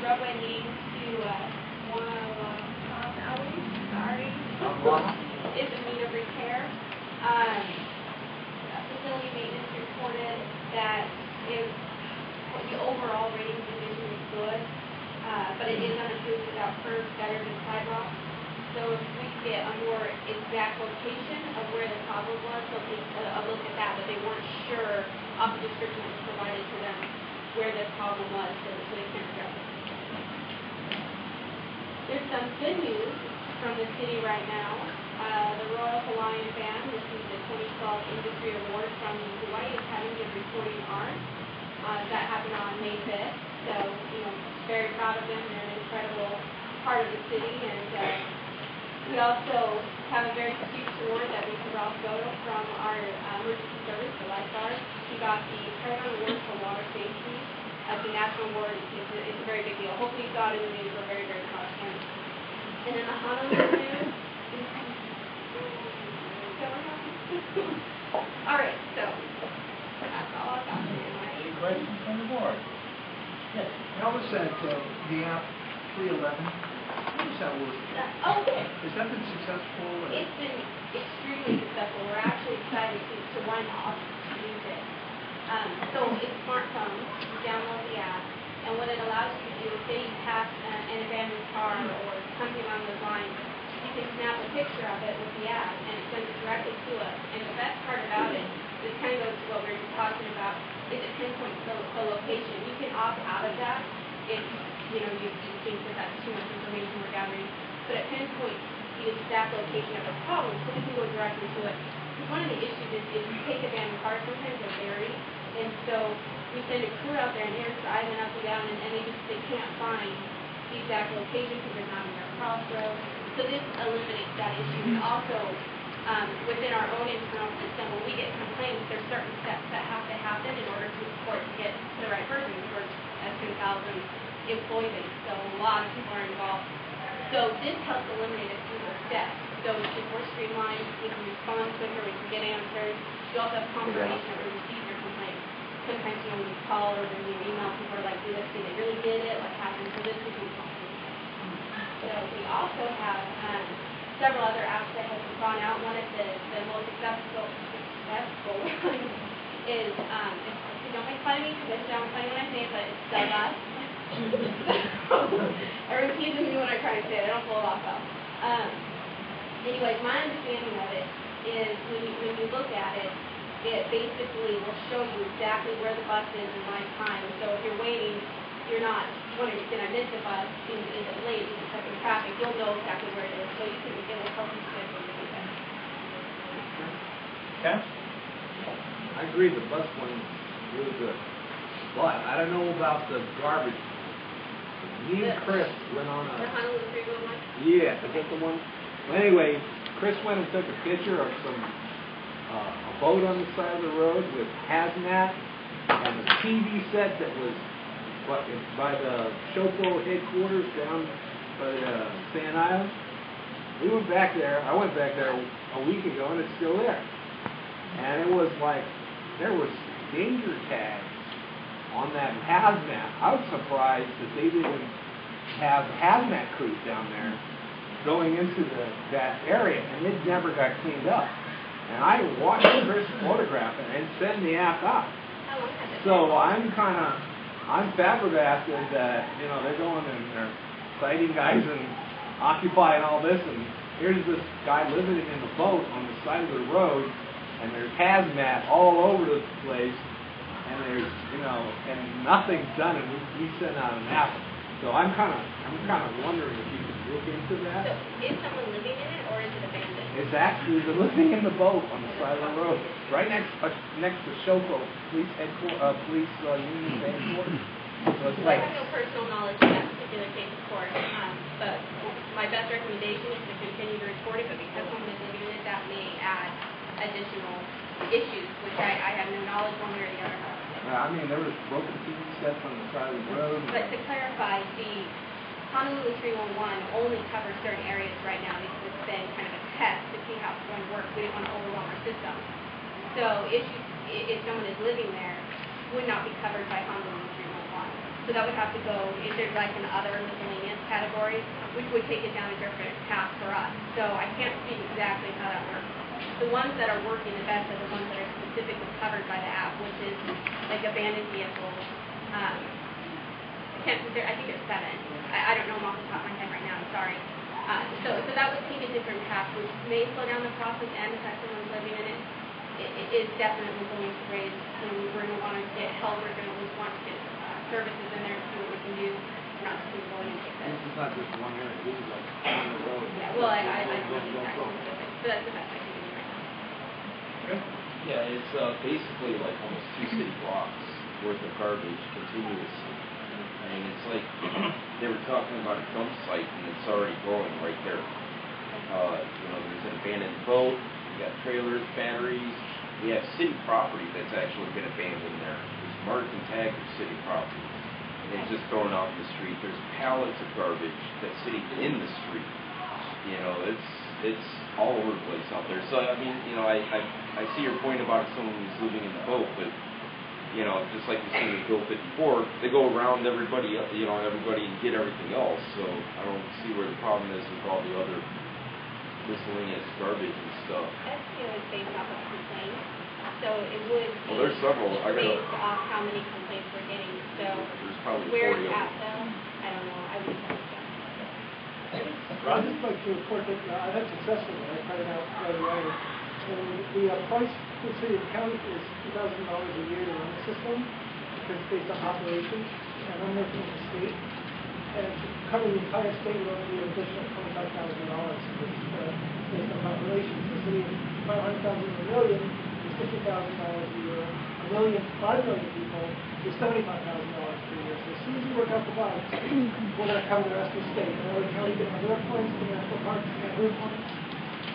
roadway leading to one of alleys, sorry, is in need of repair. Facility maintenance reported that the overall rating condition is good, but it is unapproved without curbs, gutters, and sidewalks. So if we could get a more exact location of where the problem was, they'll take a look at that, but they weren't sure off the description that was provided to them where the problem was, so they can't address it. There's some good news from the city right now. The Royal Hawaiian Band received the 2012 Industry Award from the Hawaii Academy of Recording Arts. That happened on May 5th, so very proud of them. They're an incredible part of the city, and we also have a very prestigious award that we can all photo from our emergency service, the lifeguard. He got the President Award for Water Safety. It's a national award. It's a very big deal. Hopefully you got it in the news. We're very, very proud of him. And then the Honolulu. All right, so that's all I've got. Any questions from the board? Yes. How was that, the app 311? How does that work? Okay. Has that been successful? It's been extremely successful. We're actually excited to run off to use it. So it's smartphone. You download the app, and what it allows you to do is say you pass an abandoned car or something along those lines, you can snap a picture of it with the app, and it sends it directly to us. And the best part about it, this kind of goes to what we were just talking about, is it pinpoints the location. You can opt out of that if you think that that's too much information we're gathering, but it pinpoints the exact location of the problem, so we can go directly to it. Because one of the issues is you take abandoned cars, sometimes they're buried, and so we send a crew out there and they're driving up and down, and they can't find the exact location because they're not in their crossroads. So this eliminates that issue. And also, within our own internal system, when we get complaints, there's certain steps that have to happen in order for it to get to the right person. We're at 10,000 employee base, so a lot of people are involved. So this helps eliminate a few of those steps. So if we're streamlined, we can respond quicker, we can get answers. You also have confirmation that we received your complaint. Sometimes when we call or when we email, people are like, did they really did it? What happened? So this is important. So we also have several other apps that have gone out. One of the most successful ones is, don't make fun of me because it sounds funny when I say it, but it's Doug Us. Everyone teases me when I try to say it. I don't pull it off well. Anyways, my understanding of it is when you look at it, it basically will show you exactly where the bus is and my time. So if you're waiting, you're not wondering, did I miss the bus? Is it late? Is it stuck in traffic? You'll know exactly where it is. So it will help you schedule your event. Okay. I agree, the bus one is really good. But I don't know about the garbage. Me and Chris went on The Honolulu 311? Yeah, is that the one? Well, anyway, Chris went and took a picture of a boat on the side of the road with hazmat and a TV set that was by the Shopo headquarters down by Sand Island. We went back there. I went back there a week ago, and it's still there. And it was like there was danger tags on that hazmat. I was surprised that they didn't have hazmat crews down there going into that area, and it never got cleaned up. And I watched Chris photograph it and send the app out. So I'm flabbergasted that they're going and they're citing guys and occupying all this, and here's this guy living in the boat on the side of the road, and there's hazmat all over the place, and there's and nothing's done, and we sent out an app. So I'm kind of wondering if you could look into that. So is someone living in it, or is it abandoned? It's actually living in the boat on the side of the road, right next to Shoko Police Union Headquarters. So it's I have no personal knowledge of that particular case, of course, but my best recommendation is to continue to report it, but because someone is living in it, that may add additional issues, which I have no knowledge one way or the other about. I mean, there was broken TV sets on the side of the road. But to clarify, the Honolulu 311 only covers certain areas right now because it's been kind of a test to see how it's going to work. We didn't want to overwhelm our system. So if someone is living there, would not be covered by Honolulu 311. So that would have to go, if there's like an other miscellaneous category, which would take it down a different path for us. So I can't speak exactly how that works. The ones that are working the best are the ones that are specifically covered by the app, which is like abandoned vehicles. I think it's 7. I don't know them off the top of my head right now, I'm sorry. So that would take a different path, which may slow down the process and affect someone living in it. It is definitely going to raise, we're going to want to get help, we're going to want to get services in there to see what we can do. We're not just going to take this. This is not just one area, this is like on the road. Yeah, well, I don't know exactly specific, but that's the best I can do right now. Yeah, it's basically like almost 2 city blocks worth of garbage continuously. And it's like they were talking about a dump site, and it's already growing right there. There's an abandoned boat, we got trailers, batteries. We have city property that's actually been abandoned there. It's marked and tagged as city property. And it's just thrown out in the street. There's pallets of garbage that's sitting in the street. It's all over the place out there. So I mean, I see your point about someone who's living in the boat, but just like you see with Bill 54, they go around everybody, everybody and get everything else. So I don't see where the problem is with all the other miscellaneous garbage and stuff. SPO is based off of complaints, so it would be Well, there's several. based off how many complaints we're getting. So There's probably where 40 it's of at them. though, I don't know. I would have to check. I'd just like to report that I've had success with it. I cut it out right away. And the price for the city of county is $2,000 a year to run the system because it's based on operations. And I'm working with the state. And to cover the entire state would only be an additional $25,000 based on operations. The city is 500,000 a million is $50,000 a year. 5 million people is $75,000 per year. So as soon as you work out the bugs, we're going to cover the rest of the state. And every county can have their points, the national parks can have their points,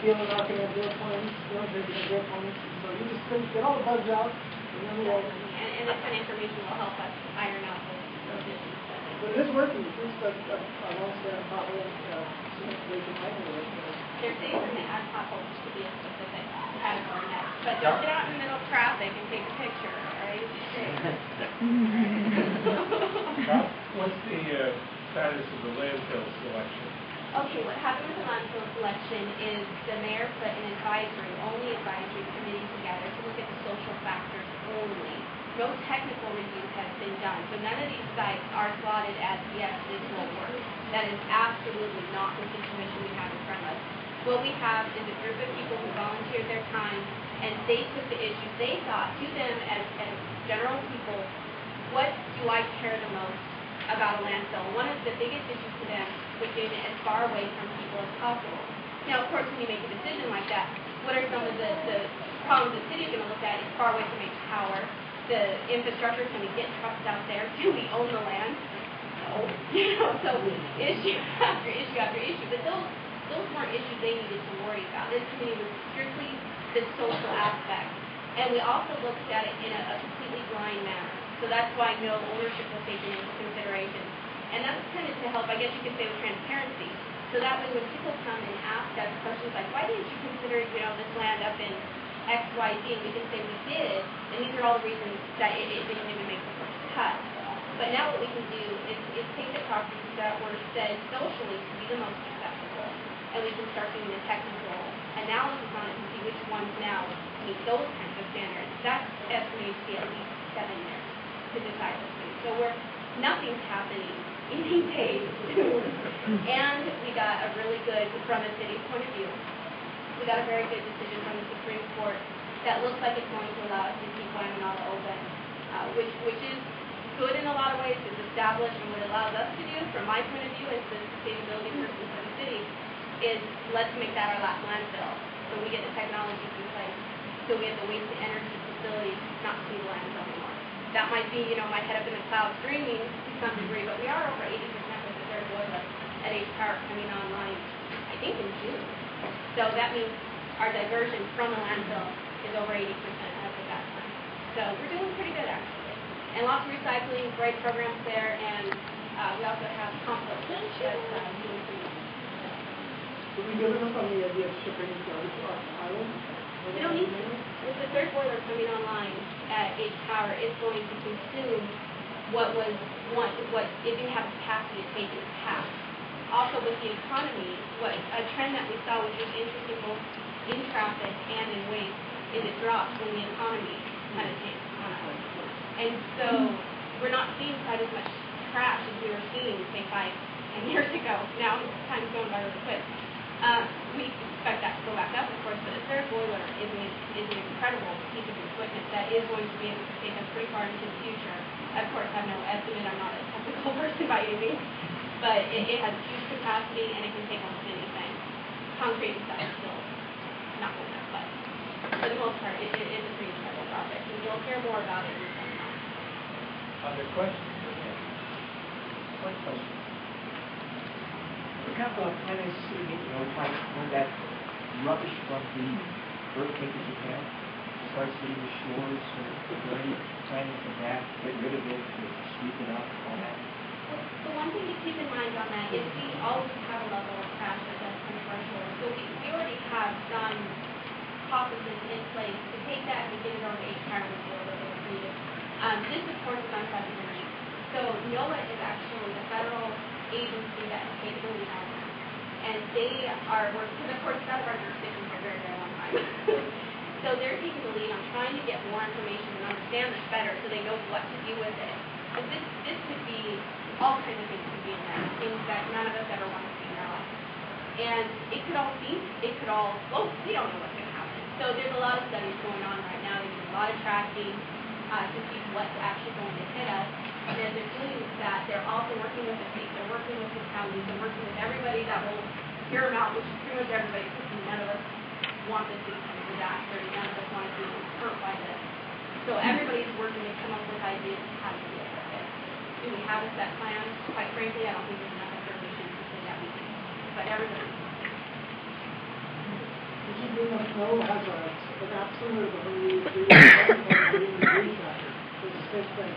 DLNR can have their points, the military can have their points. So you just get all the bugs out, and then we'll... And this kind of information will help us iron out those issues. But it is working. It's just that I won't stay on top of it. They can handle it. They're saying we're going to add potholes to be a specific category next. But don't get out in the middle of traffic and take a picture, all right? What's the status of the landfill selection? Okay, what happened with the landfill selection is the mayor put an only advisory committee together to look at the social factors only. No technical review has been done. So none of these sites are slotted as, yes, this will work. That is absolutely not the situation we have in front of us. What we have is a group of people who volunteered their time, and they took the issues. They thought, to them as general people, what do I care the most about a landfill? One of the biggest issues to them was getting it as far away from people as possible. Now, of course, when you make a decision like that, what are some of the problems the city is going to look at? It's far away from a tower. The infrastructure, can we get trucks out there? Do we own the land? No. So issue after issue after issue. But those weren't issues they needed to worry about. This committee was strictly the social aspect. And we also looked at it in a completely blind manner. So that's why no ownership was taken into consideration. And that's kind of to help, I guess you could say, with transparency. So that way when people come and ask us questions like, why didn't you consider, this land up in X, Y, Z, and we can say we did, and these are all the reasons that it didn't even make the first cut. But now what we can do is take the properties that were said socially to be the most acceptable, and we can start doing the technical analysis on it and see which ones now meet those kinds of standards. That's estimated to be at least 7 years to decide those things. So nothing's happening in 8 days. And we got a really good, from a city's point of view, we got a very good decision from the Supreme Court that looks like it's going to allow us to keep Guatemala open, which is good in a lot of ways. It's established, and what it allows us to do, from my point of view as the sustainability person for the city, is let's make that our last landfill. So we get the technologies in place. So we have the waste-to-energy facilities not to be landfill anymore. That might be, my head up in the clouds dreaming to some degree, but we are over 80% with the third boiler at H Power coming online, I think in June. So that means our diversion from the landfill is over 80% as of that time. So we're doing pretty good, actually. And lots of recycling, great programs there, and we also have compost that's doing pretty well. Did we give enough on the idea of shipping garbage off the island? We don't need to. With the third boiler coming online at H Power, it's going to consume what it didn't have capacity to take in the past. Also with the economy, a trend that we saw, which was interesting both in traffic and in waste, is it dropped when the economy kind of takes on up. And so we're not seeing quite as much crash as we were seeing, say, 5 and 10 years ago. Now time's going by really quick. We expect that to go back up, of course, but a third boiler is an incredible piece of equipment that is going to be able to take us pretty far into the future. Of course, I have no estimate. I'm not a technical person by any means. But it has huge capacity, and it can take almost anything. Concrete and stuff is still not good enough, but for the most part, it is a pretty incredible project, and you'll hear more about it in the coming months. Other questions? One question. What kind of planning city meeting, when that rubbish from the earthquake in Japan starts hitting the shores, or is there any planning for that, get rid of it, to sweep it up, all that? The one thing to keep in mind on that is we always have a level of crash that does come to our shores. So we already have some processes in place to take that and get it over to HR with the order that is needed. This, of course, is unprecedented. So NOAA is actually the federal agency that has capability on that. And they are working, because of course, it's out of our jurisdiction for a very, very long time. So they're taking the lead on trying to get more information and understand this better so they know what to do with it. And this could be all kinds of things could be in there, things that none of us ever want to see in our life. And it could all, well, we don't know what's going to happen. So there's a lot of studies going on right now. There's a lot of tracking to see what's actually going to hit us. And as they're doing that, they're also working with the state, they're working with the counties, they're working with everybody that will hear them out, which is pretty much everybody, because none of us want this to become a disaster, and none of us want to be hurt by this. So everybody's working to come up with ideas of how to deal with it. Do we have a set plan? Quite frankly, I don't think there's enough information to say that we do. But everybody. Did you bring up NOAA has an app similar to the Honolulu factor. It's the same thing.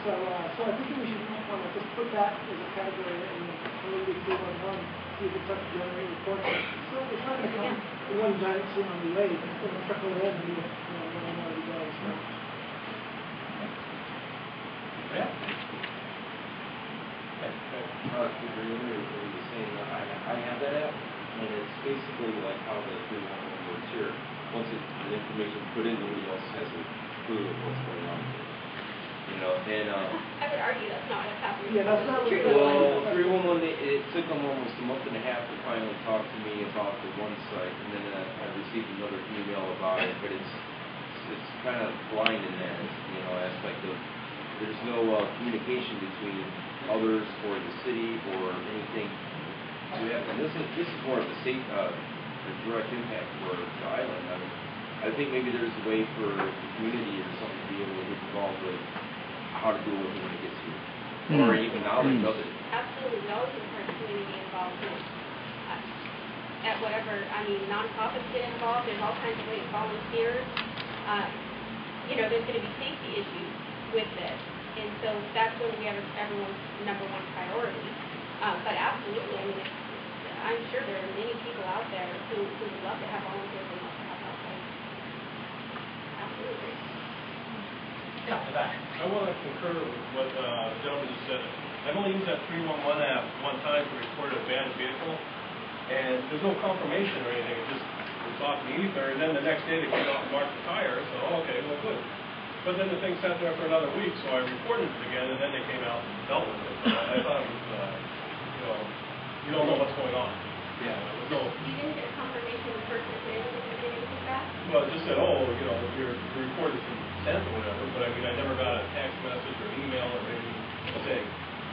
So I think we should want to just put that as a category in Honolulu 311, see if it starts to generate reports. So it's not going to come in one giant tsunami wave. It's going to trickle in and where we go. So. Yeah. To reiterate what he was saying, I have that app, and it's basically like how the 311 works here. Once the information is put in, nobody else has a clue of what's going on. And I would argue that's not what's happening. Yeah, that's not what well, 311, it took them almost a month and a half to finally talk to me about the one site, and then I received another email about it, but it's kind of blind in that aspect of there's no communication between others or the city or anything to happen. This is more of a direct impact for the island. I mean, I think maybe there's a way for the community or something to be able to get involved with how to deal with it when it gets here, or even knowledge of it. Absolutely, we always encourage community involvement. At whatever, nonprofits get involved. There's all kinds of ways. Volunteers. There's going to be safety issues with this, and so that's going to be everyone's number one priority. But absolutely, I'm sure there are many people out there who would love to have volunteers and love to have help. Absolutely. Yeah, I want to concur with what the gentleman just said. I've only used that 311 app one time to report a banned vehicle, and there's no confirmation or anything. It just was off the ether, and then the next day they came out and marked the tire, so okay, well, good. But then the thing sat there for another week, so I reported it again, and then they came out and dealt with it. So I thought it was, you don't know what's going on. Yeah. You didn't get a confirmation the person that did anything back? Well, it just said, your report has been sent or whatever, but I never got a text message or email or anything saying.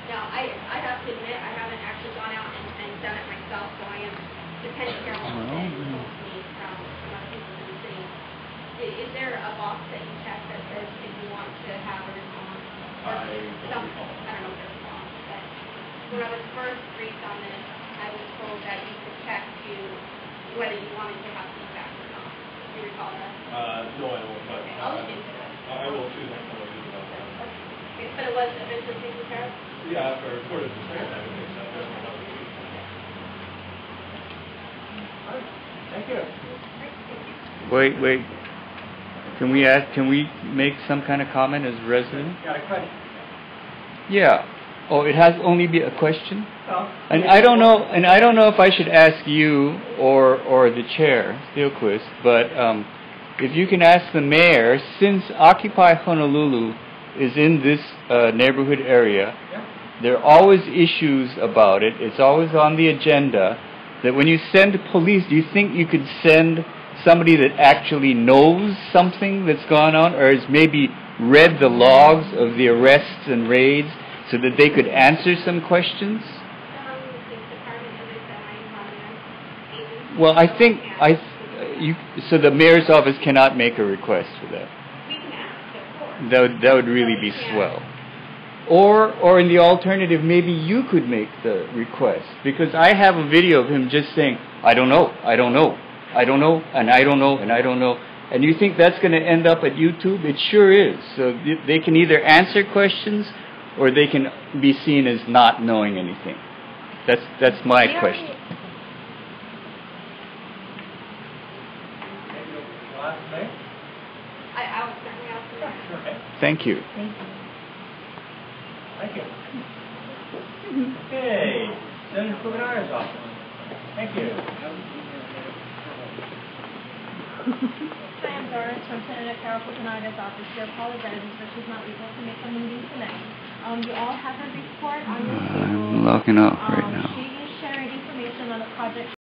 Now, I have to admit, I haven't actually gone out and done it myself, so I am dependent here on what they told me from other people in the city. Is there a box that you check that says if you want to have a response? I don't know if there's a box, but when I was first briefed on this, I was told that you could check to whether you wanted to have feedback or not. Do you recall that? No, I won't. But okay, I'll look into it. I will too. Next time I do that. Okay, but it was eventually taken care of? Yeah, after I reported the same time, it takes that. All right. Thank you. Wait. Can we make some kind of comment as resident? Got a question. Yeah. Oh, it has only be a question? Well, And I don't know if I should ask you or the chair, Steelquist, but if you can ask the mayor, since Occupy Honolulu is in this neighborhood area, there are always issues about it. It's always on the agenda. That when you send police, do you think you could send somebody that actually knows something that's gone on, or has maybe read the logs of the arrests and raids, so that they could answer some questions? Well, I think so the mayor's office cannot make a request for that. We can ask, of course. That would really be swell. Or in the alternative, maybe you could make the request, because I have a video of him just saying, I don't know, I don't know, I don't know, and I don't know, and I don't know. And you think that's going to end up at YouTube? It sure is. So they can either answer questions, or they can be seen as not knowing anything. That's my question. Last thing? I'll certainly ask the mayor. Okay. Thank you. Thank you. Okay, Senator Fuminara's office. Thank you. Hi, I'm Doris from Senator Carol Fuminara's office. She apologizes that she's not able to make a meeting tonight. You all have her report on your table. I'm logging off right now. She is sharing information on a project